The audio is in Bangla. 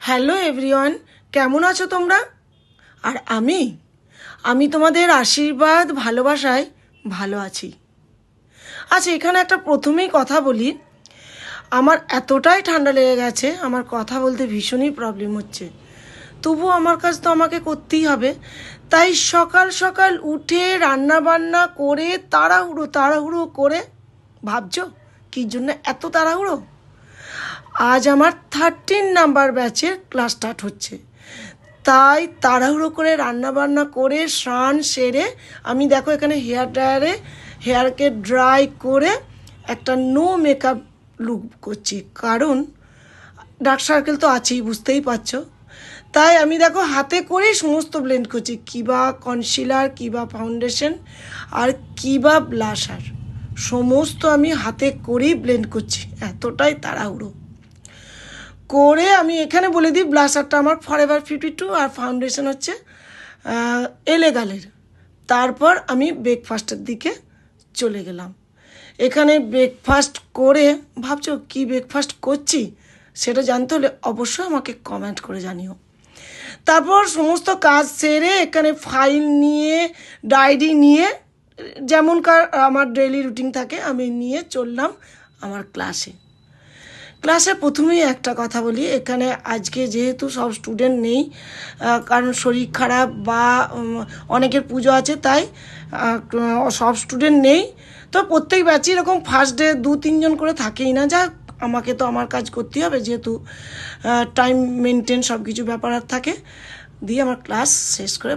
হ্যালো এভরিওয়ান, কেমন আছো তোমরা? আর আমি তোমাদের আশীর্বাদ ভালোবাসায় ভালো আছি। আচ্ছা, এখানে একটা প্রথমেই কথা বলি। আমার এতটাই ঠান্ডা লেগে গেছে, আমার কথা বলতে ভীষণই প্রবলেম হচ্ছে। তবুও আমার কাজ তো আমাকে করতেই হবে। তাই সকাল সকাল উঠে রান্না বান্না করে তাড়াহুড়ো করে, ভাবছো কী জন্য এত তাড়াহুড়ো? আজ আমার 13 নাম্বার ব্যাচের ক্লাস স্টার্ট হচ্ছে। তাই তাড়াহুড়ো করে রান্নাবান্না করে স্নান সেরে আমি দেখো এখানে হেয়ার ড্রায়ারে হেয়ারকে ড্রাই করে একটা নো মেকআপ লুক করছি, কারণ ডার্ক সার্কেল তো আছেই, বুঝতেই পারছো। তাই আমি দেখো হাতে করেই সমস্ত ব্লেন্ড করছি, কিবা কনসিলার, কিবা ফাউন্ডেশন আর কিবা ব্লাশার, সমস্ত আমি হাতে করেই ব্লেন্ড করছি, এতটাই তাড়াহুড়ো করে। আমি এখানে বলে দিই, ব্লাশারটা আমার ফরএভার 52 আর ফাউন্ডেশন হচ্ছে এলেগালের। তারপর আমি ব্রেকফাস্টের দিকে চলে গেলাম। এখানে ব্রেকফাস্ট করে, ভাবছো কি ব্রেকফাস্ট করছি সেটা জানতে হলে অবশ্যই আমাকে কমেন্ট করে জানিও। তারপর সমস্ত কাজ সেরে এখানে ফাইল নিয়ে, ডায়েরি নিয়ে, যেমনকার আমার ডেইলি রুটিন থাকে, আমি নিয়ে চললাম আমার ক্লাসে প্রথমেই একটা কথা বলি, এখানে আজকে যেহেতু সব স্টুডেন্ট নেই, কারণ শরীর খারাপ বা অনেকের পুজো আছে, তাই সব স্টুডেন্ট নেই। তো প্রত্যেক ব্যাচে এরকম ফার্স্ট ডে 2-3 জন করে থাকেই না, যা আমাকে তো আমার কাজ করতেই হবে, যেহেতু টাইম মেনটেন সব কিছু ব্যাপার থাকে। দিয়ে আমার ক্লাস শেষ করে